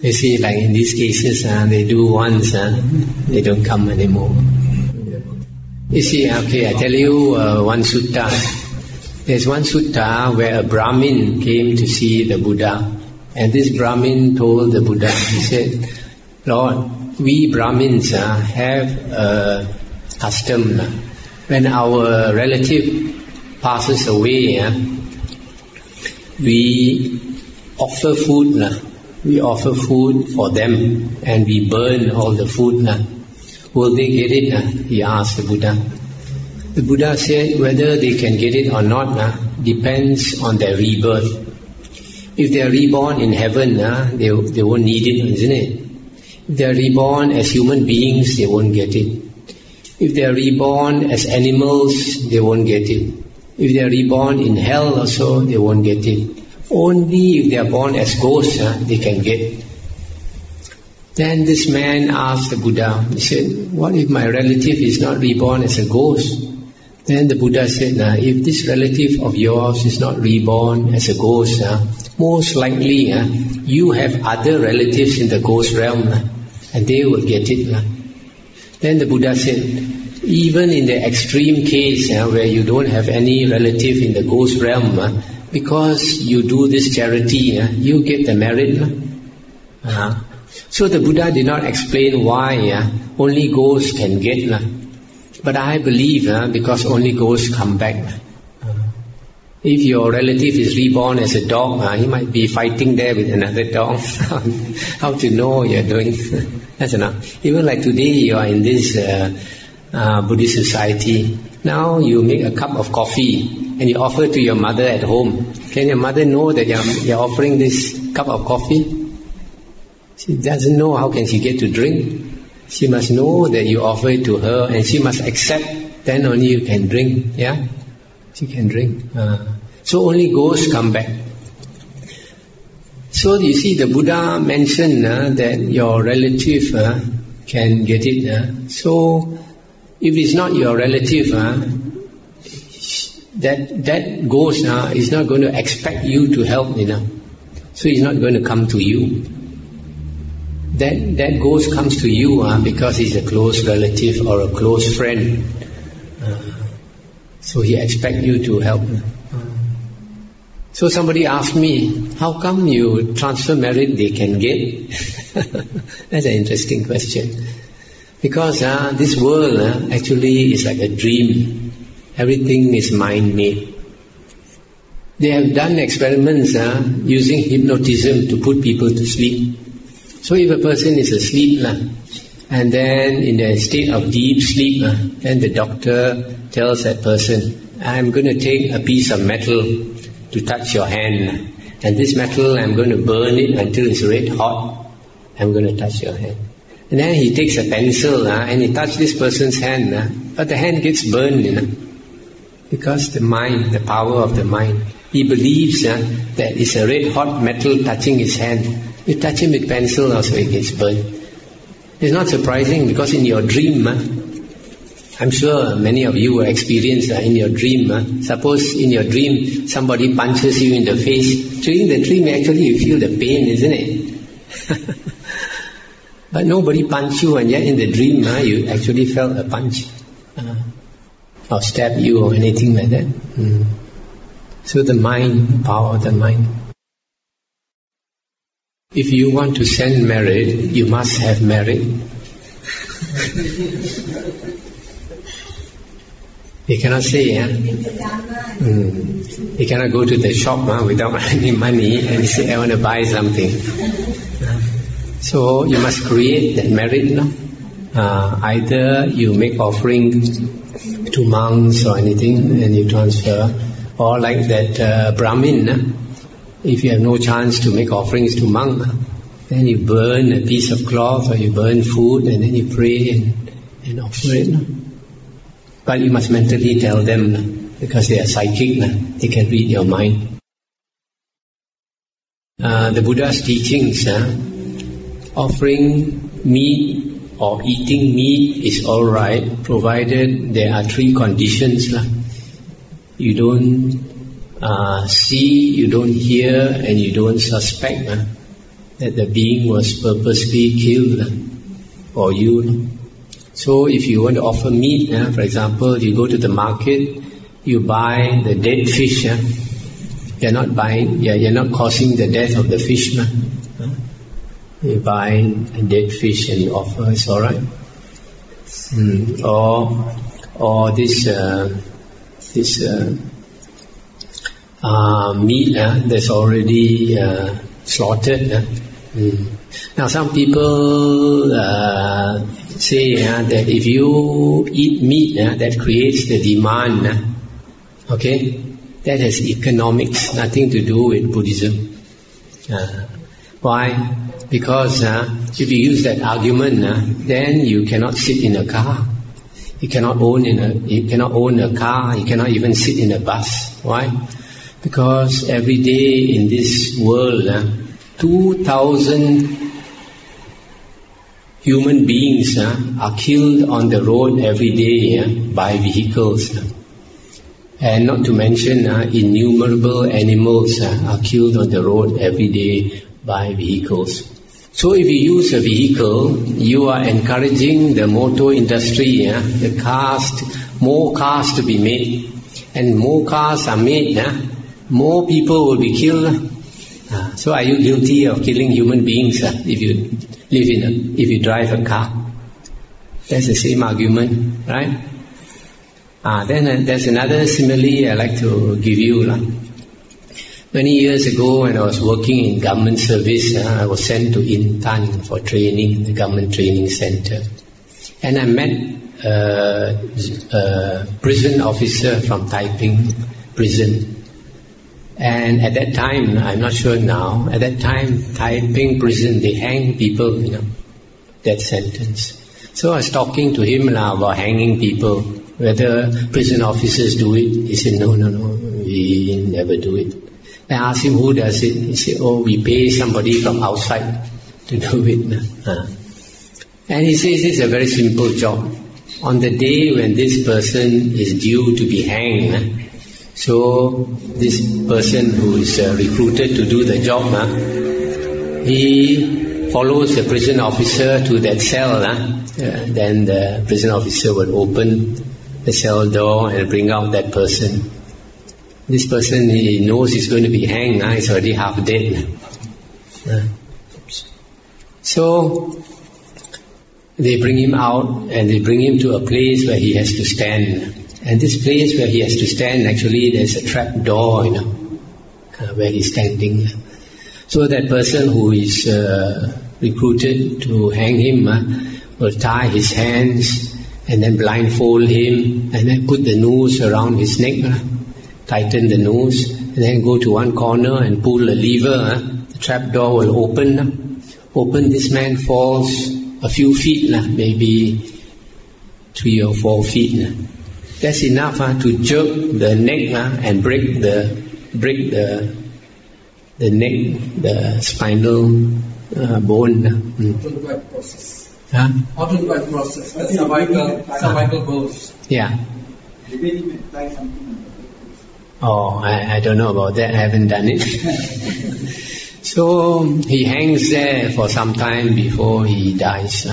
You see, like in these cases, they do once, they don't come anymore. You see, okay, I tell you one sutta. There's one sutta where a Brahmin came to see the Buddha. And this Brahmin told the Buddha, he said, Lord, we Brahmins have a custom. When our relative passes away, we offer food. We offer food for them and we burn all the food. Will they get it? He asked the Buddha. The Buddha said whether they can get it or not depends on their rebirth. If they are reborn in heaven, they won't need it, isn't it? If they are reborn as human beings, they won't get it. If they are reborn as animals, they won't get it. If they are reborn in hell also, they won't get it. Only if they are born as ghosts, they can get it. Then this man asked the Buddha, he said, what if my relative is not reborn as a ghost? Then the Buddha said, if this relative of yours is not reborn as a ghost, most likely you have other relatives in the ghost realm and they will get it. Then the Buddha said, even in the extreme case where you don't have any relative in the ghost realm, because you do this charity, you get the merit. So the Buddha did not explain why only ghosts can get. But I believe because only ghosts come back. If your relative is reborn as a dog, he might be fighting there with another dog. How to know you're doing? That's enough. Even like today you are in this Buddhist society. Now you make a cup of coffee and you offer to your mother at home. Can your mother know that you're offering this cup of coffee? She doesn't know. How can she get to drink? She must know that you offer it to her and she must accept, then only you can drink. Yeah? She can drink. So only ghosts come back. So you see the Buddha mentioned that your relative can get it. So if it's not your relative, that ghost is not going to expect you to help. So he's not going to come to you. That ghost comes to you because he's a close relative or a close friend. So he expects you to help. So somebody asked me, how come you transfer merit they can get? That's an interesting question. Because this world actually is like a dream. Everything is mind-made. They have done experiments using hypnotism to put people to sleep. So if a person is asleep and then in a state of deep sleep, then the doctor tells that person, I'm going to take a piece of metal to touch your hand. And this metal, I'm going to burn it until it's red hot. I'm going to touch your hand. And then he takes a pencil and he touches this person's hand, but the hand gets burned, because the mind, the power of the mind. He believes that it's a red hot metal touching his hand. You touch him with pencil also he gets burned. It's not surprising because in your dream, I'm sure many of you will experience in your dream. Suppose in your dream somebody punches you in the face. During the dream actually you feel the pain, isn't it? But nobody punched you and yet in the dream you actually felt a punch. Or stab you or anything like that. So the mind, power of the mind. If you want to send merit, you must have merit. You cannot say, you cannot go to the shop without any money and say, I want to buy something. So you must create that merit. Either you make offering to monks or anything and you transfer, or like that Brahmin, if you have no chance to make offerings to monk, then you burn a piece of cloth or you burn food and then you pray and offer it. But you must mentally tell them because they are psychic, they can read your mind. The Buddha's teachings, offering meat or eating meat is alright, provided there are 3 conditions. You don't see, you don't hear, and you don't suspect. that the being was purposely killed for you. So if you want to offer meat, for example, you go to the market, you buy the dead fish. You're not causing the death of the fish. You buy a dead fish and you offer, it's all right. Or this meat that's already slaughtered. Now some people say that if you eat meat, that creates the demand. Okay, that has economics, nothing to do with Buddhism. Why? Because if you use that argument, then you cannot sit in a car. You cannot own a car. You cannot even sit in a bus. Why? Because every day in this world, 2,000 human beings are killed on the road every day by vehicles. And not to mention innumerable animals are killed on the road every day by vehicles. So if you use a vehicle, you are encouraging the motor industry, more cars to be made. And more cars are made, more people will be killed. So are you guilty of killing human beings if you drive a car? That's the same argument, right? Then there's another simile I like to give you. Many years ago when I was working in government service, I was sent to Intan for training, the government training center. And I met a prison officer from Taiping prison. And at that time, I'm not sure now, at that time, Taiping prison, they hang people, death sentence. So I was talking to him about hanging people, whether prison officers do it. He said, no, we never do it. I asked him who does it. He said, we pay somebody from outside to do it. And he says it's a very simple job. On the day when this person is due to be hanged, so this person who is recruited to do the job, he follows the prison officer to that cell. Then the prison officer will open the cell door and bring out that person. This person, he knows he's going to be hanged. He's already half dead. So they bring him out and they bring him to a place where he has to stand. And this place where he has to stand, actually there's a trap door, where he's standing. So that person who is recruited to hang him will tie his hands and then blindfold him and then put the noose around his neck, tighten the noose, and then go to one corner and pull a lever. The trap door will open. This man falls a few feet, maybe 3 or 4 feet. That's enough to jerk the neck and break the neck, the spinal bone. Automatic process. Automatic process. Cervical goals. Yeah. I don't know about that. I haven't done it. So he hangs there for some time before he dies.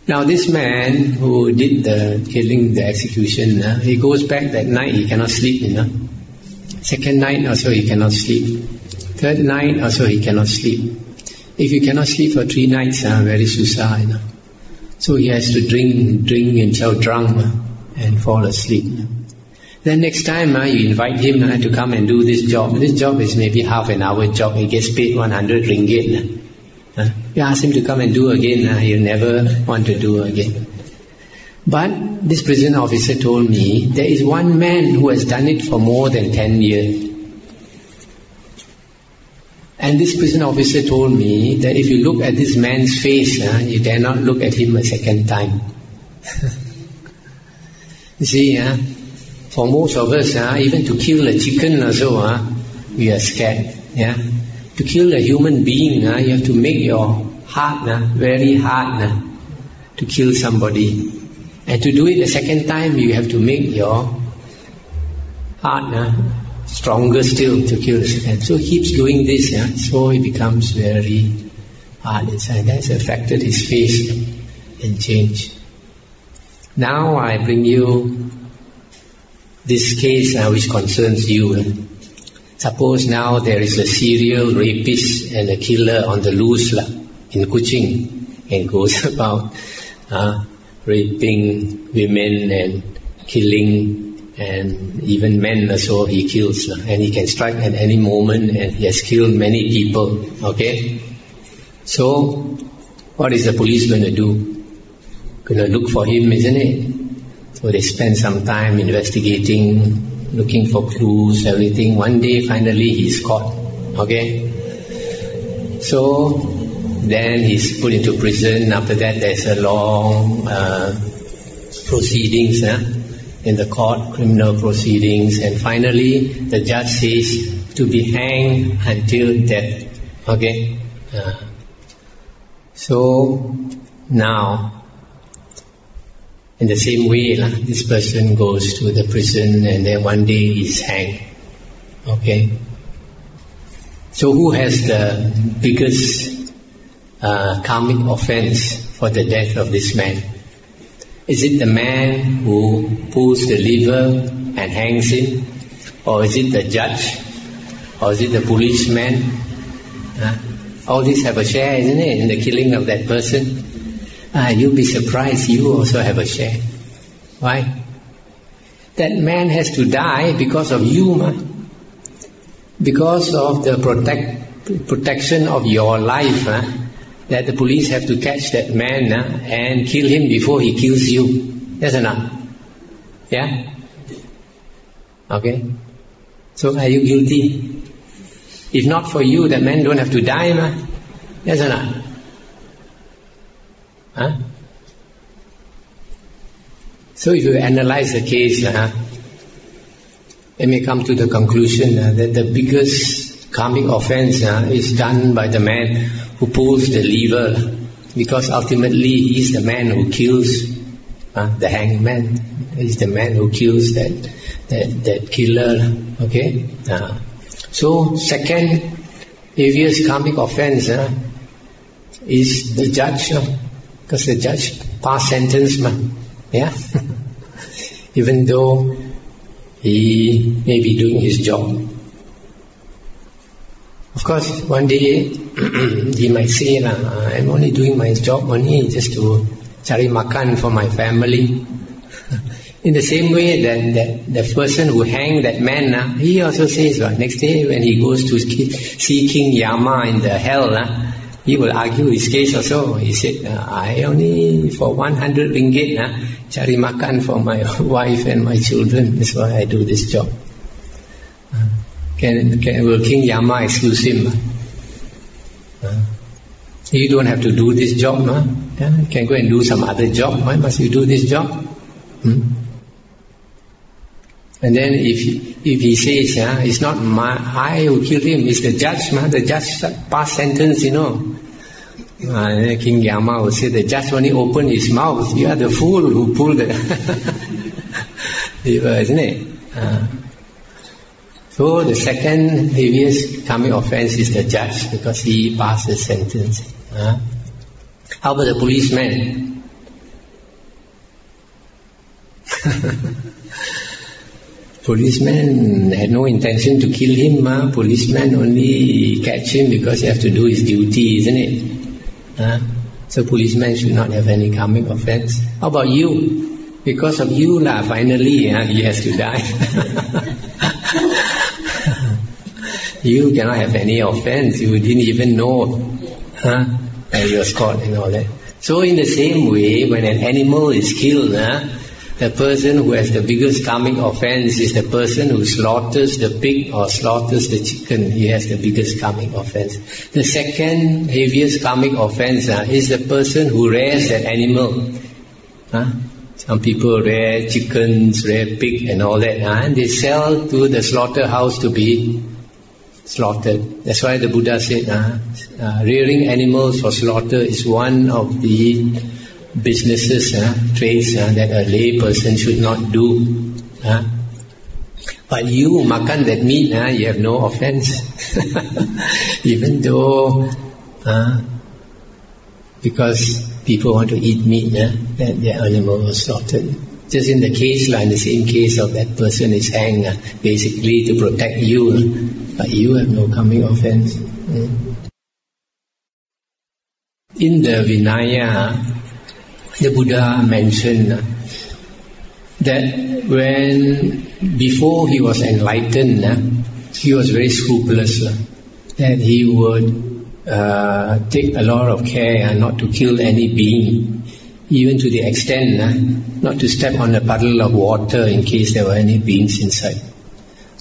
Now this man who did the killing, the execution, he goes back that night, he cannot sleep, Second night also he cannot sleep. Third night also he cannot sleep. If you cannot sleep for 3 nights, very susah, So he has to drink himself drunk and fall asleep. Then next time you invite him to come and do this job. This job is maybe half an hour job. He gets paid 100 ringgit. You ask him to come and do again, he'll never want to do again. But this prison officer told me, there is one man who has done it for more than 10 years. And this prison officer told me that if you look at this man's face, you dare not look at him a second time. You see, for most of us, even to kill a chicken also, we are scared. To kill a human being, you have to make your heart very hard to kill somebody. And to do it the second time, you have to make your heart stronger still to kill the second. So he keeps doing this, so it becomes very hard inside. That's affected his face and change. Now I bring you this case which concerns you. Suppose now there is a serial rapist and a killer on the loose in Kuching, and goes about raping women and killing, and even men also he kills, and he can strike at any moment, and he has killed many people. Okay, so what is the police going to do? Going to look for him, isn't it? So they spend some time investigating, looking for clues, everything. One day finally he's caught. Okay, so then he's put into prison. After that there's a long proceedings in the court, criminal proceedings, and finally the judge says to be hanged until death. Okay, so now in the same way, this person goes to the prison and then one day he's hanged. Okay, so who has the biggest karmic offense for the death of this man? Is it the man who pulls the lever and hangs him? Or is it the judge? Or is it the policeman? All these have a share, isn't it, in the killing of that person? You'll be surprised, you also have a share. Why? That man has to die because of you, because of the protection of your life, that the police have to catch that man and kill him before he kills you. That's enough. Yeah? Okay? So are you guilty? If not for you, that man don't have to die, That's enough. So if you analyze the case, it may come to the conclusion that the biggest karmic offense is done by the man who pulls the lever, because ultimately he is the man who kills the hanged man. He is the man who kills that killer. Okay. So second heaviest karmic offense is the judge, because the judge passed sentence, yeah. Even though he may be doing his job. Of course, one day he might say, I'm only doing my job only just to cari makan for my family. In the same way that the person who hanged that man, he also says, next day when he goes to see King Yama in the hell, he will argue his case also. He said, I only for 100 ringgit cari makan for my wife and my children. That's why I do this job. Will King Yama excuse him? You don't have to do this job, You can go and do some other job. Why must you do this job? And then if he says, it's not I who killed him, it's the judge, the judge passed sentence, King Yama will say, the judge only opened his mouth. You are the fool who pulled the lever, isn't it? So the second heaviest karmic offense is the judge, because he passed the sentence. How about the policeman? Policeman had no intention to kill him. Policeman only catch him because he has to do his duty, isn't it? So policeman should not have any karmic offense. How about you? Because of you, finally he has to die. You cannot have any offense. You didn't even know that you was caught and all that. So in the same way, when an animal is killed, the person who has the biggest karmic offense is the person who slaughters the pig or slaughters the chicken. He has the biggest karmic offense. The second heaviest karmic offense is the person who rears that animal. Some people rear chickens, rear pig and all that, and they sell to the slaughterhouse to be slaughtered. That's why the Buddha said, rearing animals for slaughter is one of the businesses, trades that a lay person should not do. But you makan that meat, you have no offense. Even though, because people want to eat meat, that the animal was slaughtered. Just in the case, in the same case of that person is hanged, basically to protect you, but you have no karmic offense. In the Vinaya, the Buddha mentioned that before he was enlightened, he was very scrupulous, that he would take a lot of care not to kill any being, even to the extent not to step on a puddle of water in case there were any beings inside.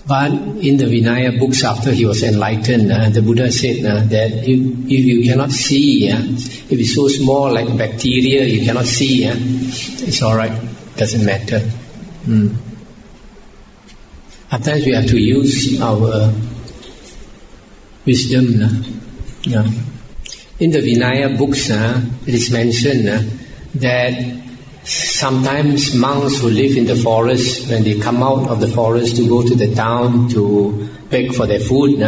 But in the Vinaya books, after he was enlightened, the Buddha said that if you cannot see, if it's so small like bacteria, you cannot see, it's alright, doesn't matter. Sometimes we have to use our wisdom. In the Vinaya books, it is mentioned that sometimes monks who live in the forest, when they come out of the forest to go to the town to beg for their food,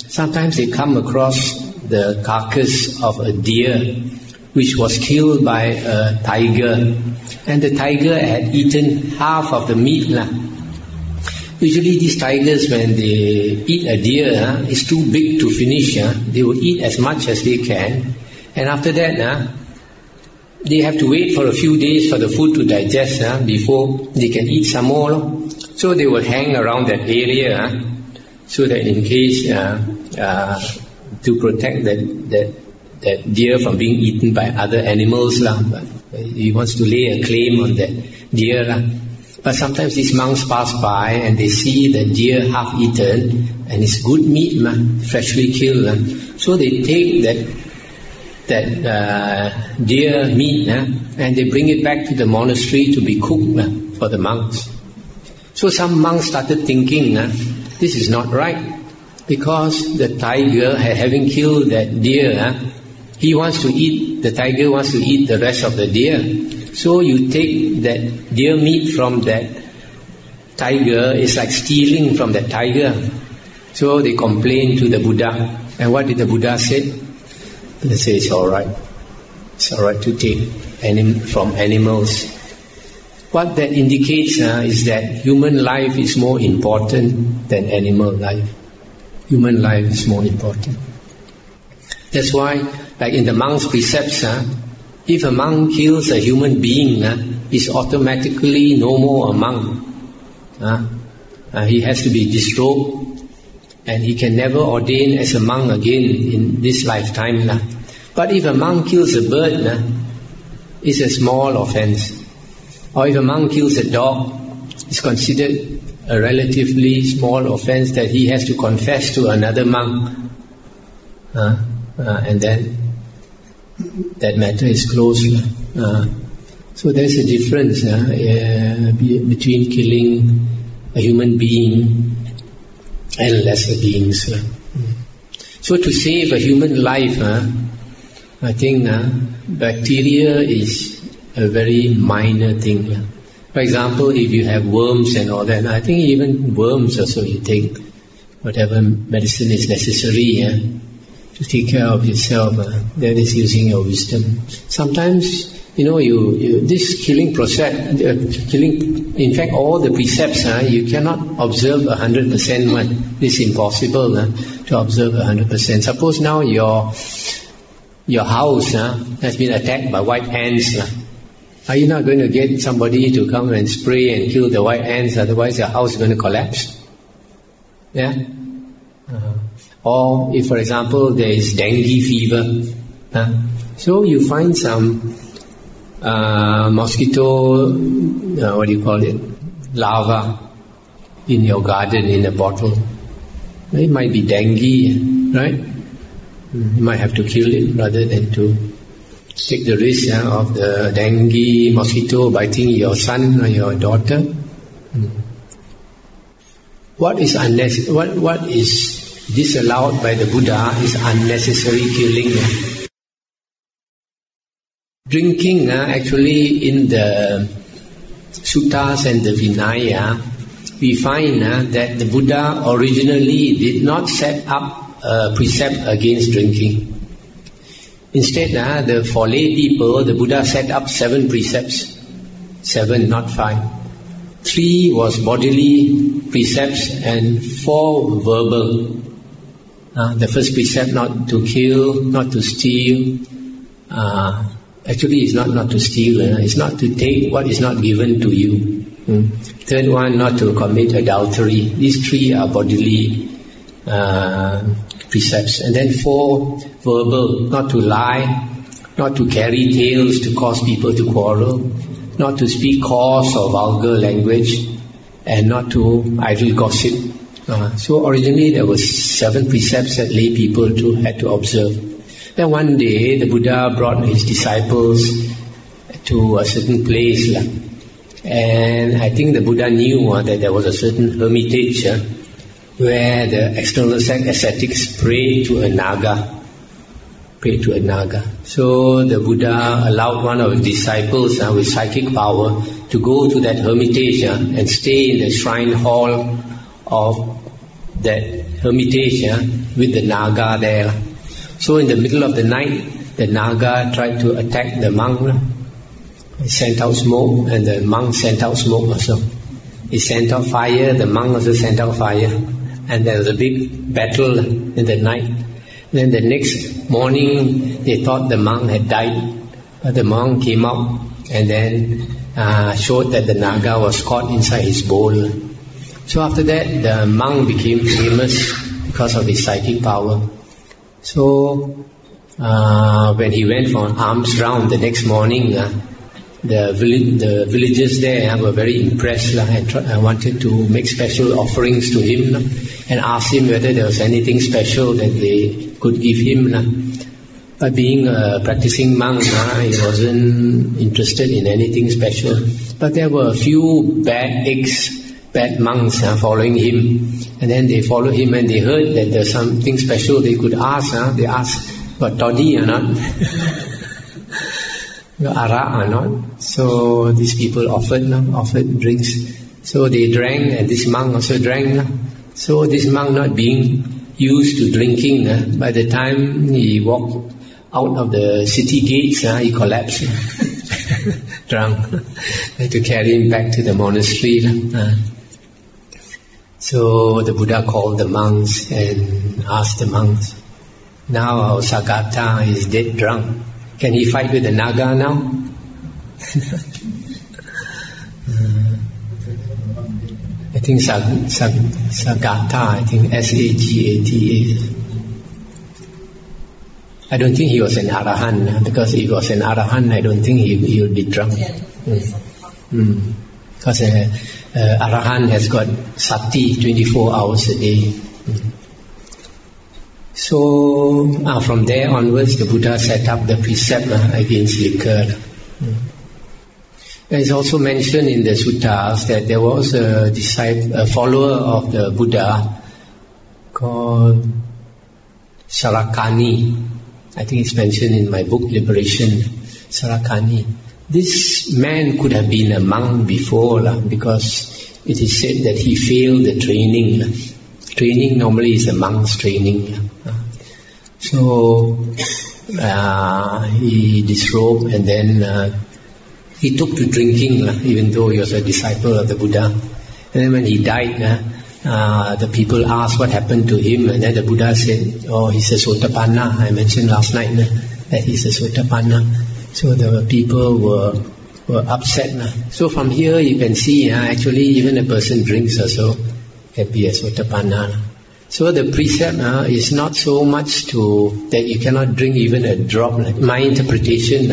sometimes they come across the carcass of a deer which was killed by a tiger, and the tiger had eaten half of the meat. Usually these tigers, when they eat a deer, it's too big to finish. They will eat as much as they can, and after that they have to wait for a few days for the food to digest before they can eat some more. So they will hang around that area so that in case to protect that deer from being eaten by other animals. But he wants to lay a claim on that deer. But sometimes these monks pass by and they see the deer half eaten and it's good meat, freshly killed. So they take that deer meat and they bring it back to the monastery to be cooked for the monks. So some monks started thinking, this is not right, because the tiger, having killed that deer, the tiger wants to eat the rest of the deer. So you take that deer meat from that tiger, it's like stealing from that tiger. So they complained to the Buddha. And what did the Buddha say? They say it's alright. It's alright to take from animals. What that indicates is that human life is more important than animal life. Human life is more important. That's why, like in the monk's precepts, if a monk kills a human being, he's automatically no more a monk. He has to be disrobed, and he can never ordain as a monk again in this lifetime. But if a monk kills a bird, it's a small offense. Or if a monk kills a dog, it's considered a relatively small offense that he has to confess to another monk. And then that matter is closed. So there's a difference between killing a human being and lesser beings. So to save a human life, I think bacteria is a very minor thing. For example, if you have worms and all that, I think even worms also you take whatever medicine is necessary to take care of yourself. That is using your wisdom. Sometimes, this killing process, in fact, all the precepts, you cannot observe 100%. It's impossible to observe 100%. Suppose now your house has been attacked by white ants. Are you not going to get somebody to come and spray and kill the white ants? Otherwise, your house is going to collapse. Yeah. Or if, for example, there is dengue fever, so you find some mosquito, larva in your garden in a bottle. It might be dengue, right? You might have to kill it rather than to take the risk of the dengue mosquito biting your son or your daughter. What is disallowed by the Buddha is unnecessary killing. Drinking, actually in the suttas and the Vinaya, we find that the Buddha originally did not set up a precept against drinking. Instead, for lay people, the Buddha set up 7 precepts. 7, not 5. 3 was bodily precepts and 4 verbal. The first precept, not to kill, not to steal. Actually, it's not to steal. It's not to take what is not given to you. Third one, not to commit adultery. These 3 are bodily precepts. And then 4 verbal, not to lie, not to carry tales to cause people to quarrel, not to speak coarse or vulgar language, and not to idle gossip. So originally there was 7 precepts that lay people had to observe. Then one day the Buddha brought his disciples to a certain place, and I think the Buddha knew that there was a certain hermitage where the external ascetics prayed to a naga. So the Buddha allowed one of his disciples with psychic power to go to that hermitage and stay in the shrine hall of that hermitage with the naga there. So in the middle of the night, the naga tried to attack the monk. He sent out smoke, and the monk sent out smoke also. He sent out fire, the monk also sent out fire. And there was a big battle in the night. Then the next morning, they thought the monk had died. But the monk came out and then showed that the naga was caught inside his bowl. So after that, the monk became famous because of his psychic power. So when he went for an alms round the next morning, the villagers there were very impressed and wanted to make special offerings to him and asked him whether there was anything special that they could give him. But being a practicing monk, he wasn't interested in anything special. But there were a few bad monks following him. And then they followed him and they heard that there's something special they could ask. They asked, but toddy or not? Ara or not? So these people offered drinks. So they drank, and this monk also drank. So this monk, not being used to drinking, by the time he walked out of the city gates, he collapsed, drunk. They had to carry him back to the monastery. So the Buddha called the monks and asked the monks, now our Sagata is dead drunk. Can he fight with the naga now? I think Sagata, I think Sagata. I don't think he was an Arahant, because if he was an Arahant, I don't think he would be drunk. Because Arahant has got sati 24 hours a day. So from there onwards, the Buddha set up the precept against liquor. It is also mentioned in the suttas that there was a follower of the Buddha called Sarakani. I think it's mentioned in my book, Liberation, Sarakani. This man could have been a monk before, because it is said that he failed the training. Training normally is a monk's training. So he disrobed and then he took to drinking, even though he was a disciple of the Buddha. And then when he died, the people asked what happened to him, and then the Buddha said, oh, he's a Sotapanna. I mentioned last night that he's a Sotapanna. So the people were upset. So from here you can see, actually even a person drinks also can be a Sotapanna. So the precept is not so much that you cannot drink even a drop. My interpretation,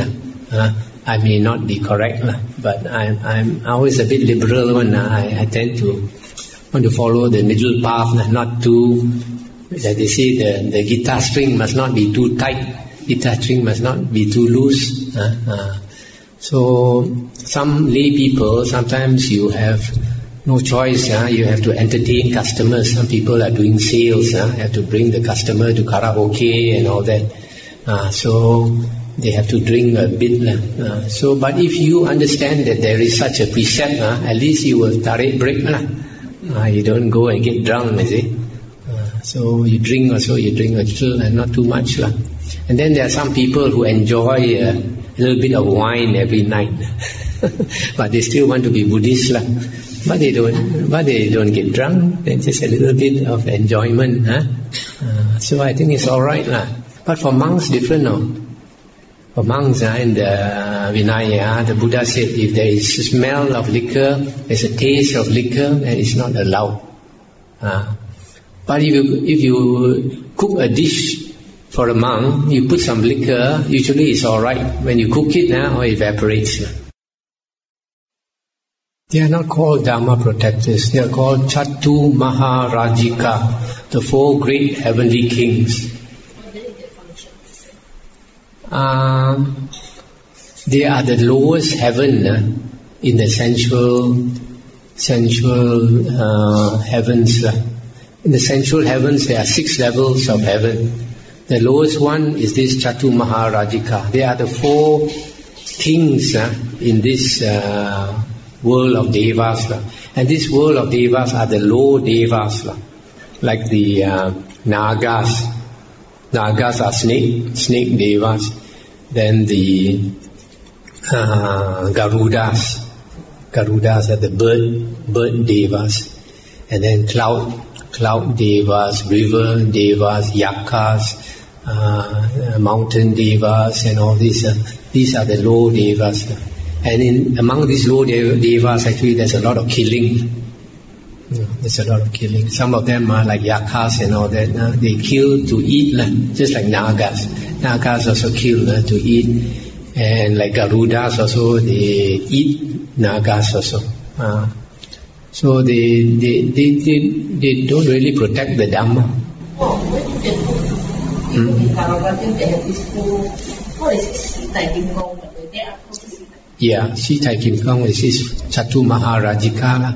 I may not be correct, but I'm always a bit liberal when I tend to want to follow the middle path, not too, like they say, the guitar string must not be too tight, guitar string must not be too loose. So some lay people, sometimes you have no choice, you have to entertain customers. Some people are doing sales, have to bring the customer to karaoke and all that. So they have to drink a bit. But if you understand that there is such a precept, at least you will tarik break. You don't go and get drunk, you see. So you drink also, you drink a little and not too much. And then there are some people who enjoy a little bit of wine every night. But they still want to be Buddhist. But they don't get drunk. There's just a little bit of enjoyment. So I think it's alright. But for monks, different now. For monks in the Vinaya, the Buddha said if there is a smell of liquor, there's a taste of liquor, then it's not allowed. But if you cook a dish for a monk, you put some liquor, usually it's alright. When you cook it, or it evaporates. They are not called Dhamma protectors, they are called Chatu Maharajika, the 4 great heavenly kings. They are the lowest heaven in the sensual heavens. In the sensual heavens, there are 6 levels of heaven. The lowest one is this Chatu Maharajika. They are the 4 kings in this world of Devas. And this world of Devas are the low Devas, like the Nagas. Nagas are snake Devas. Then the Garudas. Garudas are the bird Devas. And then cloud Devas, river Devas, Yakas, mountain Devas, and all these. These are the low Devas. And among these low Devas, actually, there's a lot of killing. There's a lot of killing. Some of them are like Yakas and all that. They kill to eat, just like Nagas. Nagas also kill to eat. And like Garudas also, they eat Nagas also. So they don't really protect the Dhamma. Yeah, Sitai Kim Kong is Chatu Maharajika.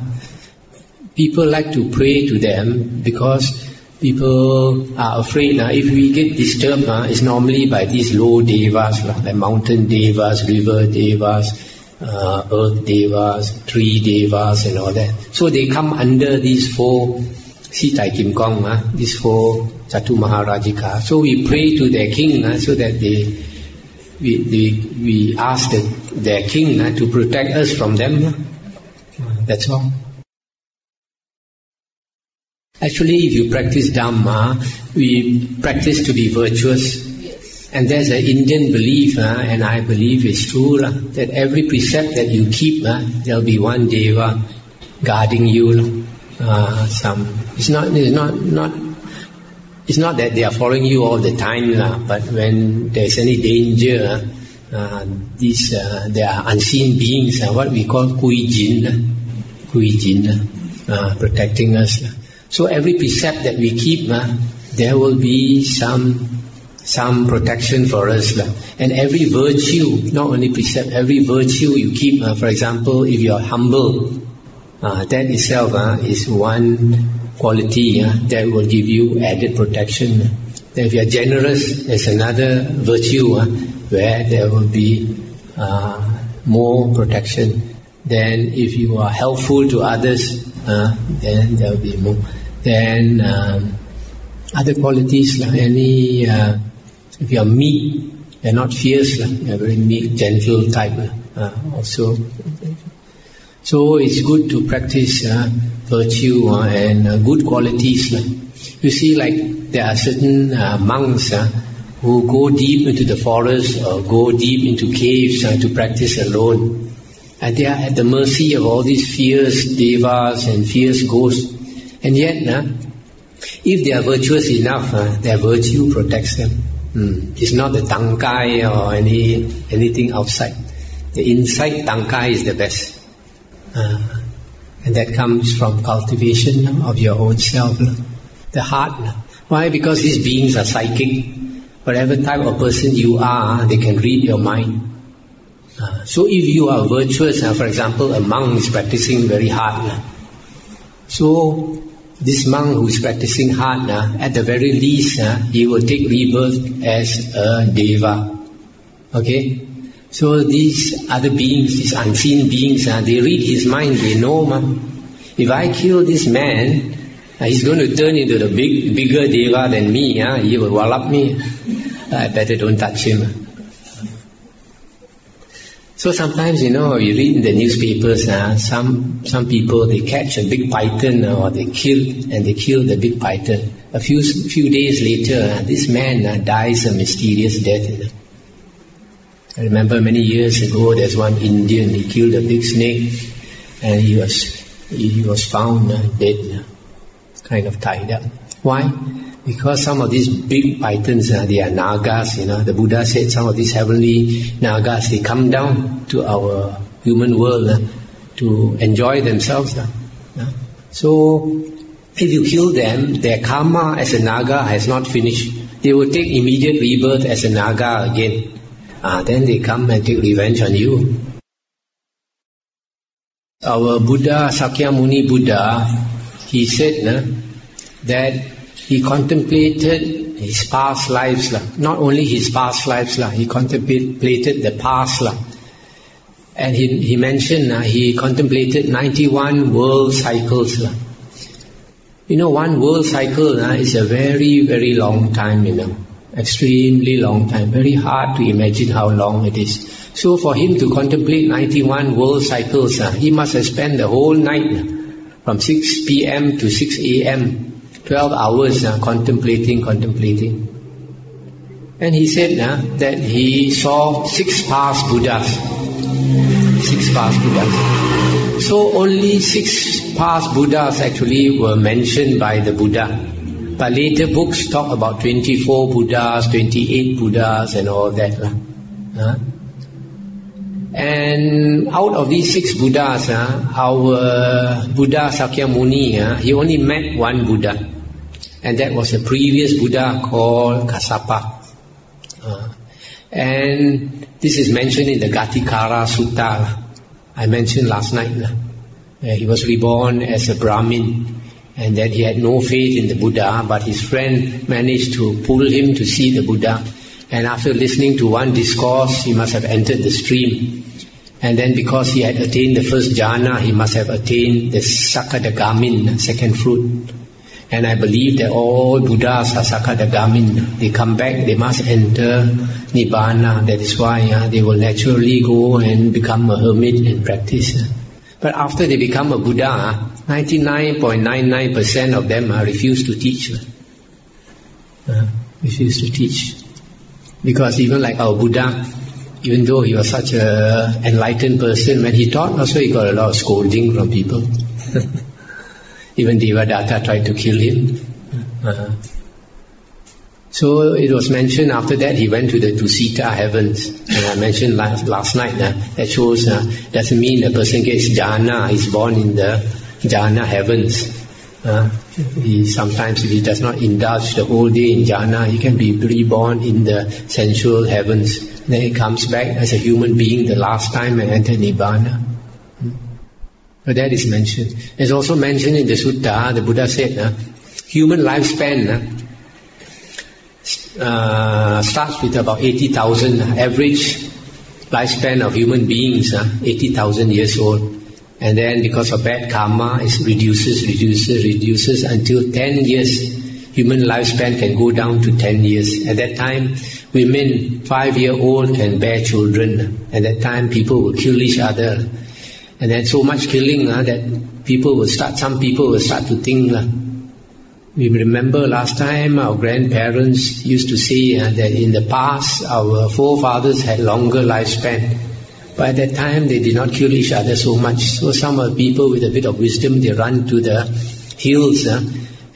People like to pray to them because people are afraid. If we get disturbed, it's normally by these low Devas, like mountain Devas, river Devas, earth Devas, tree Devas, and all that. So they come under these 4 Sitai Kim Kong, these 4 Chatu Maharajika. So we pray to their king so that we ask their king to protect us from them. That's all. Actually, if you practice Dhamma, we practice to be virtuous. Yes. And there's an Indian belief, and I believe it's true, that every precept that you keep, there'll be one Deva guarding you. It's not that they are following you all the time, but when there's any danger, there are unseen beings, what we call Kuching, protecting us. So every precept that we keep, there will be some protection for us. And every virtue, not only precept, every virtue you keep, for example, if you are humble, that itself is one quality that will give you added protection. Then if you are generous, there's another virtue where there will be more protection. Then if you are helpful to others, then there will be more. Then other qualities, if you are meek, you are not fierce, you are very meek, gentle type also. So it's good to practice virtue and good qualities. You see, like there are certain monks who go deep into the forest or go deep into caves to practice alone. And they are at the mercy of all these fierce devas and fierce ghosts. And yet, if they are virtuous enough, their virtue protects them. It's not the tangkai or anything outside. The inside tangkai is the best. And that comes from cultivation of your own self. The heart. Why? Because these beings are psychic. Whatever type of person you are, they can read your mind. So if you are virtuous, for example, a monk is practicing very hard. So this monk who is practicing hard, at the very least, he will take rebirth as a deva. Okay? So these other beings, these unseen beings, they read his mind, they know. if I kill this man, he's going to turn into the bigger Deva than me. He will wallop me. I better don't touch him. So sometimes, you read in the newspapers, some people, they catch a big python or they kill the big python. A few days later, this man dies a mysterious death. I remember many years ago, there's one Indian, he killed a big snake and he was found dead, kind of tied up. Why? Because some of these big pythons, they are Nagas, The Buddha said some of these heavenly Nagas, they come down to our human world to enjoy themselves. So, if you kill them, their karma as a Naga has not finished. They will take immediate rebirth as a Naga again. Then they come and take revenge on you. Our Buddha, Sakyamuni Buddha, he said that he contemplated his past lives. Not only his past lives, he contemplated the past. And he mentioned he contemplated 91 world cycles. One world cycle is a very, very long time, extremely long time. Very hard to imagine how long it is. So for him to contemplate 91 world cycles, he must have spent the whole night from 6 p.m. to 6 a.m. 12 hours contemplating. And he said that he saw 6 past Buddhas. 6 past Buddhas. So only 6 past Buddhas actually were mentioned by the Buddha. But later books talk about 24 Buddhas, 28 Buddhas and all that. And out of these 6 Buddhas, our Buddha Sakyamuni, he only met one Buddha. And that was a previous Buddha called Kassapa. And this is mentioned in the Gatikara Sutta. I mentioned last night. He was reborn as a Brahmin. And then he had no faith in the Buddha, but his friend managed to pull him to see the Buddha. And after listening to one discourse, he must have entered the stream. And then because he had attained the first jhana, he must have attained the Sakadagamin, second fruit. And I believe that all Buddhas are Sakadagamin. They come back, they must enter Nibbana. That is why they will naturally go and become a hermit and practice. But after they become a Buddha, 99.99% of them refuse to teach. Refuse to teach. Because even like our Buddha, even though he was such an enlightened person, when he taught also he got a lot of scolding from people. Even Devadatta tried to kill him. So it was mentioned after that he went to the Tusita heavens. And I mentioned last night that shows doesn't mean the person gets jhana, is born in the jhana heavens. Sometimes if he does not indulge the whole day in jhana, he can be reborn in the sensual heavens. Then he comes back as a human being the last time and enter Nibbana. So that is mentioned. It's also mentioned in the Sutta, the Buddha said, human lifespan starts with about 80,000, average lifespan of human beings, 80,000 years old. And then because of bad karma, it reduces until 10 years. Human lifespan can go down to 10 years. At that time, women 5-year-old can bear children. At that time, people will kill each other. And then so much killing that some people will start to think. We remember last time our grandparents used to say that in the past our forefathers had longer lifespan. But at that time they did not kill each other so much. So some of the people with a bit of wisdom, they run to the hills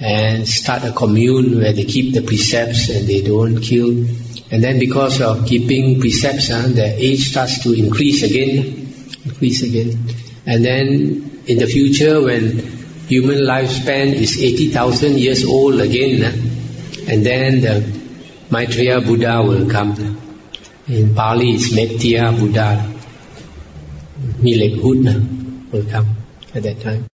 and start a commune where they keep the precepts and they don't kill. And then because of keeping precepts, their age starts to increase again. And then in the future when human lifespan is 80,000 years old again, and then the Maitreya Buddha will come. In Pali it's Metteyya Buddha. Milekhut will come at that time.